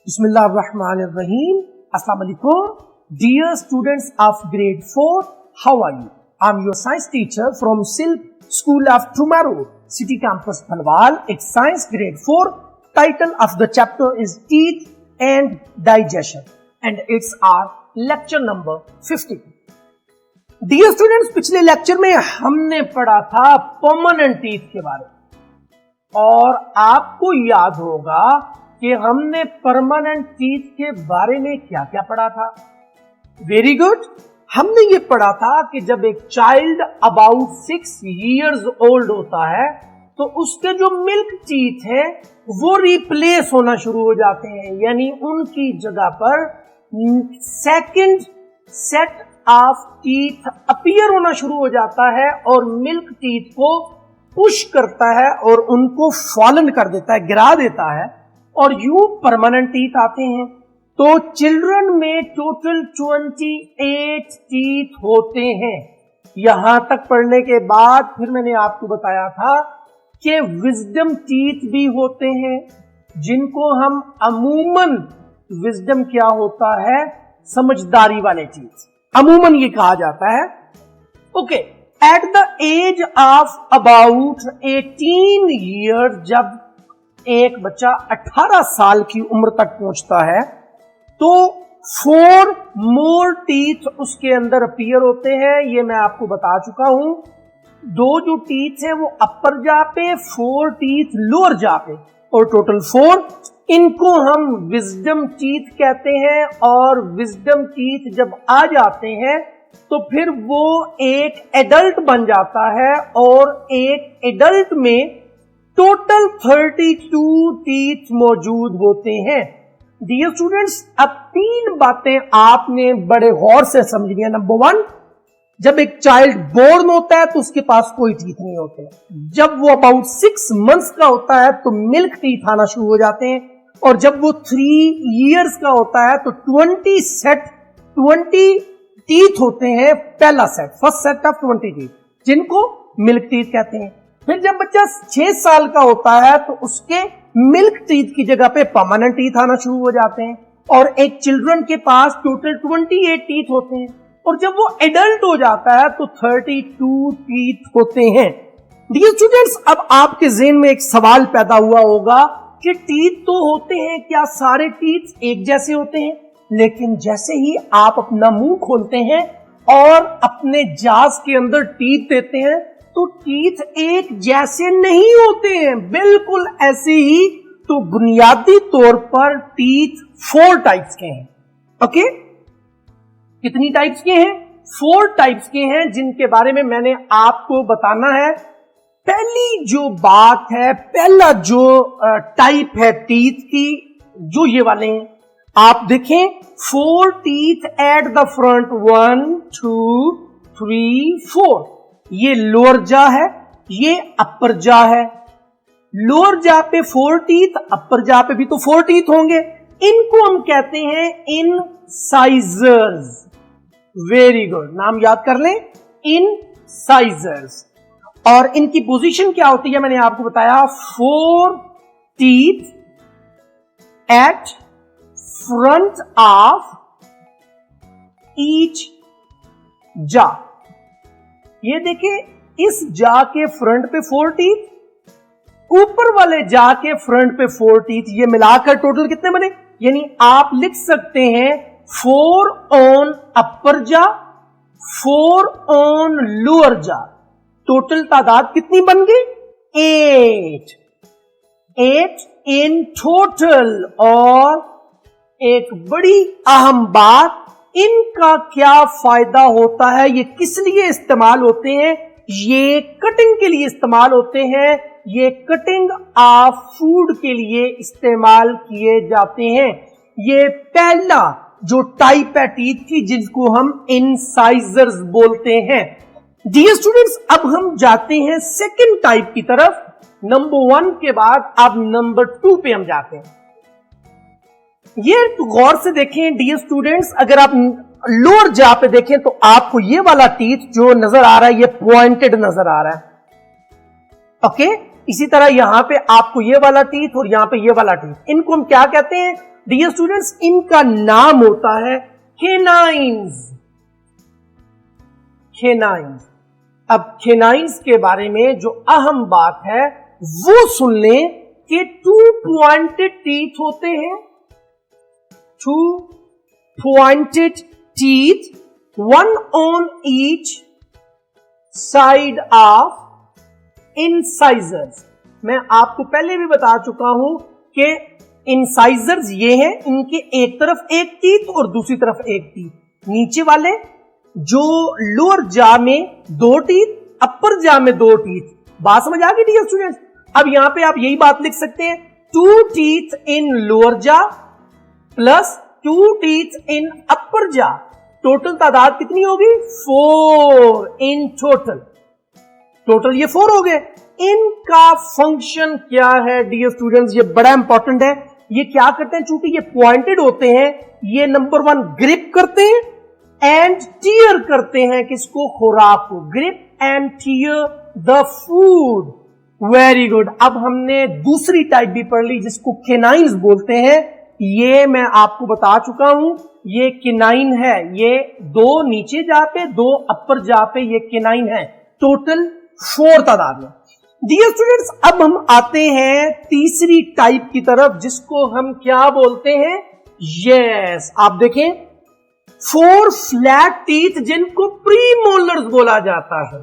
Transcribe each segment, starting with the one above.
Bismillahirrahmanirrahim. Assalamu alaikum. Dear students of grade 4, how are you? I'm your science teacher from Silk School of Tomorrow, City Campus Palwal. It's science grade 4. Title of the chapter is Teeth and Digestion. And it's our lecture number 50. Dear students, पिछले lecture में हमने पढ़ा था permanent teeth के बारे में और आपको याद होगा कि हमने परमानेंट टीथ के बारे में क्या क्या पढ़ा था। Very good. हमने ये पढ़ा था कि जब एक चाइल्ड अबाउट 6 years ओल्ड होता है तो उसके जो मिल्क टीथ है वो रिप्लेस होना शुरू हो जाते हैं, यानी उनकी जगह पर second set of teeth appear होना शुरू हो जाता है और मिल्क टीथ को पुश करता है और उनको फॉलन कर देता है, गिरा देता है और यूं परमानेंट टीथ आते हैं। तो चिल्ड्रन में टोटल 28 टीथ होते हैं। यहां तक पढ़ने के बाद फिर मैंने आपको बताया था कि विजडम टीथ भी होते हैं, जिनको हम अमूमन विजडम क्या होता है, समझदारी वाले टीथ, अमूमन ये कहा जाता है। Okay, at the age of about 18 years, जब एक बच्चा 18 साल की उम्र तक पहुंचता है तो 4 मोर टीथ उसके अंदर अपीयर होते हैं। ये मैं आपको बता चुका हूं। 2 जो टीथ है वो अपर जा पे, 4 टीथ लोअर जा पे और टोटल 4। इनको हम विजडम टीथ कहते हैं और विजडम टीथ जब आ जाते हैं तो फिर वो एक एडल्ट बन जाता है और एक एडल्ट में टोटल 32 टीथ मौजूद होते हैं। डियर स्टूडेंट्स, अब 3 बातें आपने बड़े गौर से समझनी है। नंबर 1, जब एक चाइल्ड बोर्न होता है तो उसके पास कोई टीथ नहीं होते। जब वो अबाउट 6 months का होता है तो मिल्क टीथ आना शुरू हो जाते हैं और जब वो 3 years का होता है तो 20 टीथ होते हैं। पहला set, first set of 20 teeth, जिनको मिल्क टीथ कहते हैं। फिर जब बच्चा 6 साल का होता है तो उसके मिल्क टीथ की जगह पे परमानेंट टीथ आना शुरू हो जाते हैं और एक चिल्ड्रन के पास टोटल 28 टीथ होते हैं और जब वो एडल्ट हो जाता है तो 32 टीथ होते हैं। डियर स्टूडेंट्स, अब आपके ज़हन में एक सवाल पैदा हुआ होगा कि टीथ तो होते हैं, क्या सारे टीथ एक जैसे होते हैं? लेकिन जैसे ही आप अपना मुंह खोलते हैं और अपने जाज़ के अंदर टीथ देते हैं तो टीथ एक जैसे नहीं होते हैं, बिल्कुल ऐसे ही। तो बुनियादी तौर पर टीथ 4 टाइप्स के हैं। ओके, कितनी टाइप्स के हैं? 4 टाइप्स के हैं, जिनके बारे में मैंने आपको बताना है। पहली जो बात है, पहला जो टाइप है टीथ की, जो ये वाले हैं, आप देखें 4 टीथ एट द फ्रंट, 1 2 3 4। ये लोअर जा है, ये अपर जा है। लोअर जा पे 4 टीथ, अपर जा पे भी तो 4 टीथ होंगे। इनको हम कहते हैं इनसाइजर्स। वेरी गुड, नाम याद कर लें, इनसाइजर्स। और इनकी पोजीशन क्या होती है, मैंने आपको बताया, 4 teeth at front of each जा। ये देखिए, इस जा के फ्रंट पे 4 टीथ, ऊपर वाले जा के फ्रंट पे 4 टीथ, ये मिलाकर टोटल कितने बने? यानी आप लिख सकते हैं 4 ऑन अपर जा, 4 ऑन लोअर जा। टोटल तादाद कितनी बन गई? 8 इन टोटल। और एक बड़ी अहम बात, इनका क्या फायदा होता है, ये किस लिए इस्तेमाल होते हैं? ये कटिंग के लिए इस्तेमाल होते हैं। ये कटिंग ऑफ फूड के लिए इस्तेमाल किए जाते हैं। ये पहला जो टाइप है टीथ की, जिसको हम इनसाइजर्स बोलते हैं। डियर स्टूडेंट्स, अब हम जाते हैं सेकंड टाइप की तरफ। नंबर 1 के बाद अब नंबर 2 पे हम जाते हैं। ये गौर से देखें डियर स्टूडेंट्स, अगर आप लोअर जा पे देखें तो आपको ये वाला टीथ जो नजर आ रहा है, ये पॉइंटेड नजर आ रहा है। ओके, इसी तरह यहां पे आपको ये वाला टीथ और यहां पे ये वाला टीथ, इनको हम क्या कहते हैं? डियर स्टूडेंट्स, इनका नाम होता है केनाइन्स। केनाइन्स। अब केनाइन्स के बारे में जो अहम बात है वो सुन लें कि 2 पॉइंटेड टीथ होते हैं। 2 pointed teeth, 1 on each side of incisors। मैं आपको पहले भी बता चुका हूं कि इंसाइजर्स ये हैं, इनके एक तरफ एक टीथ और दूसरी तरफ एक टीथ। नीचे वाले जो लोअर जा में 2 टीथ, अपर जा में 2 टीथ। बात समझ आ गई डियर स्टूडेंट्स? अब यहां पे आप यही बात लिख सकते हैं, 2 टीथ इन लोअर जा प्लस 2 टीथ इन अपर जा। टोटल तादाद कितनी होगी? 4 इन टोटल। टोटल ये 4 हो गए। इनका फंक्शन क्या है डियर स्टूडेंट्स? ये बड़ा इंपॉर्टेंट है। ये क्या करते हैं? चूंकि ये पॉइंटेड होते हैं, ये नंबर 1 ग्रिप करते हैं एंड टीयर करते हैं। किसको? खुराक को। Grip and tier the food. Very good. अब हमने दूसरी टाइप भी पढ़ ली जिसको केनाइन्स बोलते हैं। ये मैं आपको बता चुका हूं, ये केनाइन है। ये 2 नीचे जा पे, 2 अपर जा पे, ये केनाइन है। टोटल 4 तादाद में। डियर स्टूडेंट्स, अब हम आते हैं तीसरी टाइप की तरफ जिसको हम क्या बोलते हैं? यस, आप देखें, 4 फ्लैट टीथ जिनको प्रीमोलर्स बोला जाता है।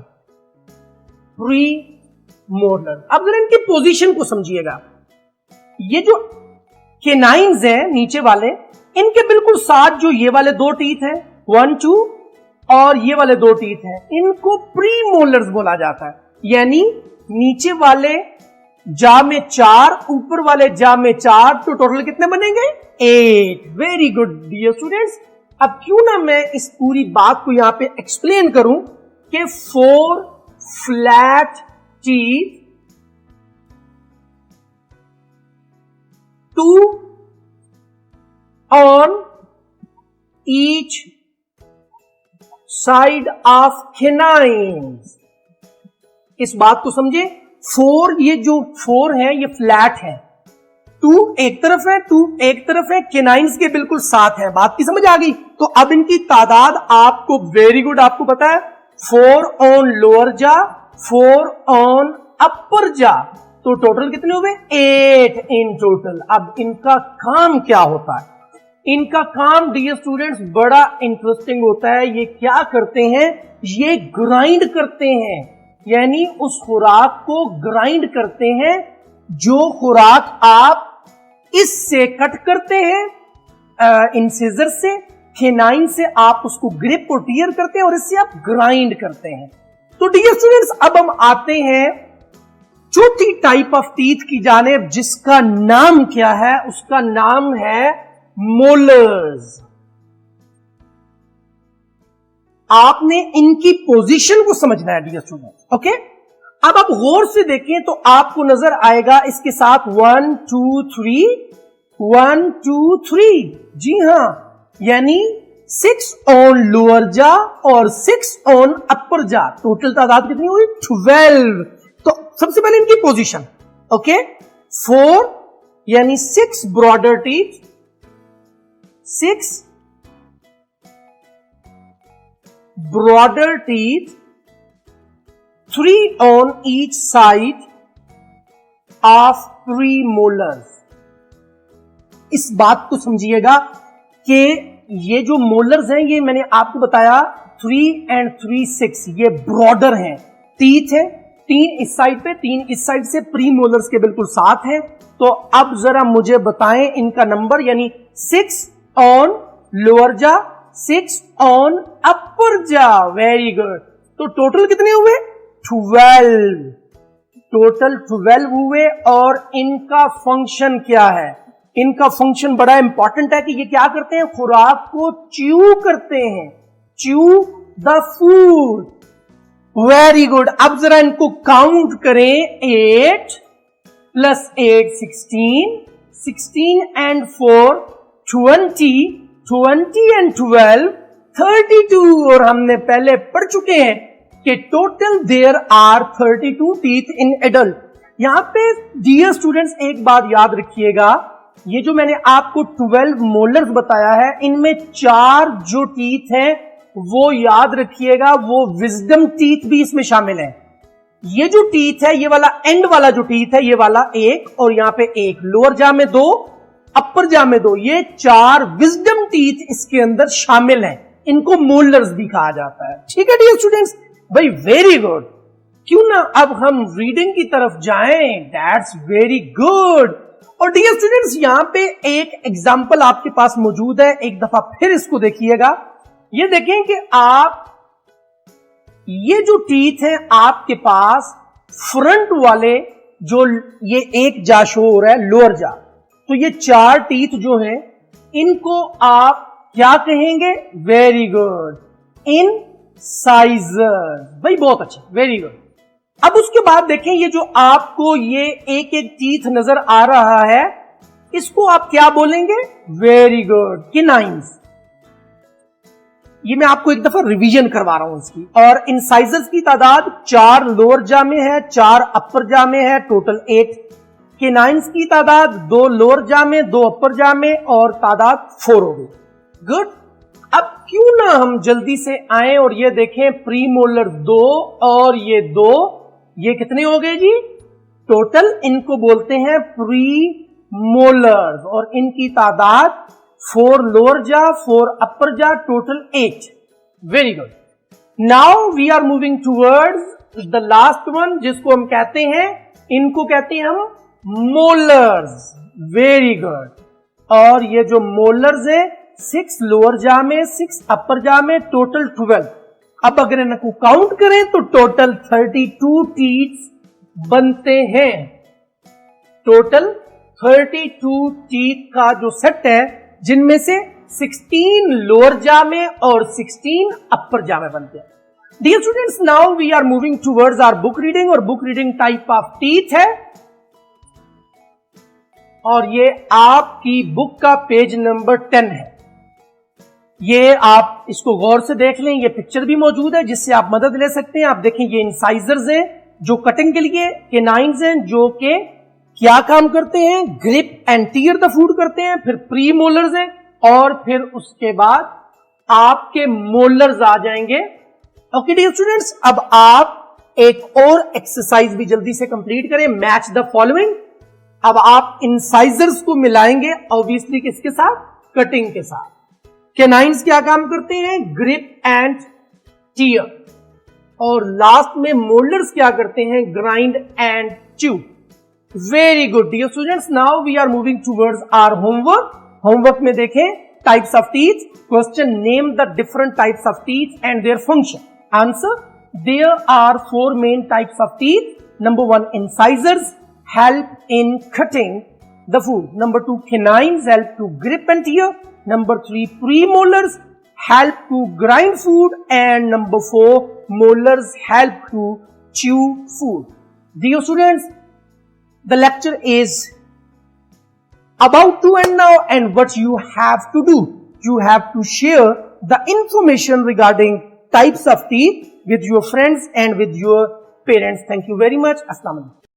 प्रीमोलर। अब जरा इनकी पोजीशन को समझिएगा। ये जो केनाइन्स है नीचे वाले, इनके बिल्कुल साथ जो ये वाले 2 टीथ हैं, 1 2, और ये वाले 2 टीथ हैं, इनको प्रीमोलर्स बोला जाता है। यानी नीचे वाले जा में 4, ऊपर वाले जा में 4, तो टोटल कितने बनेंगे? 8। Very good dear students. अब क्यों ना मैं इस पूरी बात को यहां पे एक्सप्लेन करूं कि 4 flat teeth, 2 on each side of canines। इस बात को समझे। 4, ये जो 4 है ये फ्लैट है। 2 एक तरफ है, 2 एक तरफ है, केनाइन्स के बिल्कुल साथ है। बात की समझ आ गई? तो अब इनकी तादाद आपको, वेरी गुड, आपको पता है, 4 on लोअर जा, 4 on अपर जा, तो टोटल कितने हुए? 8 इन टोटल। अब इनका काम क्या होता है? इनका काम डियर स्टूडेंट्स बड़ा इंटरेस्टिंग होता है। ये क्या करते हैं? ये ग्राइंड करते हैं, यानी उस खुराक को ग्राइंड करते हैं। जो खुराक आप इससे कट करते हैं, इंसिजर से, केनाइन से आप उसको ग्रिप और टीयर करते हैं और इससे आप ग्राइंड करते हैं। तो डियर स्टूडेंट्स, अब हम आते हैं चौथी टाइप ऑफ टीथ की जानिब, जिसका नाम क्या है? उसका नाम है मोलर्स। आपने इनकी पोजीशन को समझना है डियर स्टूडेंट्स। ओके, अब आप गौर से देखें तो आपको नजर आएगा इसके साथ 1 2 3, 1 2 3। जी हां, यानी 6 on लोअर जा और 6 on अपर जा। टोटल तादाद कितनी हुई? 12। तो सबसे पहले इनकी पोजीशन। ओके, 4 यानी 6 broader teeth, 6 broader teeth, 3 on each side of premolars। इस बात को समझिएगा कि ये जो मोलर्स हैं, ये मैंने आपको बताया 3 and 3 6, ये ब्रॉडर हैं, टीथ है। 3 इस साइड पे, 3 इस साइड से, प्रीमोलर्स के बिल्कुल साथ हैं। तो अब जरा मुझे बताएं इनका नंबर, यानी 6 on लोअर जा, 6 on अपर जा। Very good. तो टोटल कितने हुए? 12। टोटल 12 हुए। और इनका फंक्शन क्या है? इनका फंक्शन बड़ा इंपॉर्टेंट है कि ये क्या करते हैं? खुराक को च्यू करते हैं, chew the food. Very good. अब जरा इनको काउंट करें। 8 प्लस 8 16, 16 and 4 20, 20 and 12 32। और हमने पहले पढ़ चुके हैं कि total there are 32 teeth in adult. यहां पे डियर स्टूडेंट्स एक बात याद रखिएगा ये जो मैंने आपको 12 मोलर्स बताया है, इनमें 4 जो टीथ हैं वो याद रखिएगा, वो विजडम टीथ भी इसमें शामिल है। ये जो टीथ है, ये वाला एंड वाला जो टीथ है, ये वाला 1 और यहां पे 1, लोअर जा में 2, अपर जा में 2, ये 4 विजडम टीथ इसके अंदर शामिल हैं। इनको मोलर्स भी कहा जाता है। ठीक है डियर स्टूडेंट्स, भाई वेरी गुड। क्यों ना अब हम रीडिंग की तरफ जाएं, दैट्स वेरी गुड। और डियर स्टूडेंट्स, यहां पे एक एग्जांपल आपके पास मौजूद है, एक दफा फिर इसको देखिएगा। ये देखें कि आप ये जो टीथ है आपके पास फ्रंट वाले, जो ये एक जा शो हो रहा है, लोअर जा, तो ये 4 टीथ जो हैं इनको आप क्या कहेंगे? Very good, incisors. भाई बहुत अच्छा, वेरी गुड। अब उसके बाद देखें, ये जो आपको ये एक एक टीथ नजर आ रहा है, इसको आप क्या बोलेंगे? Very good, canines. ये मैं आपको एक दफा रिवीजन करवा रहा हूं इसकी। और इंसाइजर्स की तादाद 4 लोअर जा में है, 4 अपर जा में है, टोटल 8। केनाइन्स की तादाद 2 लोअर जा में, 2 अपर जा में, और तादाद 4 हो गई। गुड। अब क्यों ना हम जल्दी से आए और ये देखें, प्री मोलर 2 और ये 2, ये कितने हो गए जी? टोटल इनको बोलते हैं प्री मोलर्स, और इनकी तादाद 4 लोअर जा, 4 अपर जा, total 8। Very good. Now we are moving towards the last one, जिसको हम कहते हैं, इनको कहते हैं हम मोलर्स। Very good. और ये जो मोलर्स है, 6 लोअर जा में, 6 अपर जा में, टोटल 12। अब अगर इनको काउंट करें तो टोटल 32 टीथ बनते हैं। टोटल 32 टीथ का जो सेट है, जिनमें से 16 लोअर जा में और 16 अपर जा में बनते हैं। Dear students, now we are moving towards our book reading, और book reading type of teeth है, और ये आपकी बुक का पेज नंबर 10 है। ये आप इसको गौर से देख लें, ये पिक्चर भी मौजूद है जिससे आप मदद ले सकते हैं। आप देखें, ये इंसाइजर्स हैं जो कटिंग के लिए, केनाइन्स हैं जो के क्या काम करते हैं? Grip and tier the food करते हैं। फिर प्री मोलर्स हैं, और फिर उसके बाद आपके मोलर्स आ जाएंगे। ओके डियर स्टूडेंट्स, अब आप एक और एक्सरसाइज भी जल्दी से कंप्लीट करें, मैच द फॉलोइंग। अब आप इंसाइजर्स को मिलाएंगे ऑब्वियसली किसके साथ? कटिंग के साथ। केनाइन्स क्या काम करते हैं? Grip and tear. और लास्ट में मोलर्स क्या करते हैं? Grind and chew. Very good dear students, now we are moving towards our homework. Homework में देखें, types of teeth. Question, name the different types of teeth and their function. Answer, there are 4 main types of teeth. Number 1, incisors help in cutting the food. Number 2, canines help to grip and tear. Number 3, premolars help to grind food. And number 4, molars help to chew food. Dear students, the lecture is about to end now, and what you have to do, you have to share the information regarding types of teeth with your friends and with your parents. Thank you very much. Assalamu alaikum.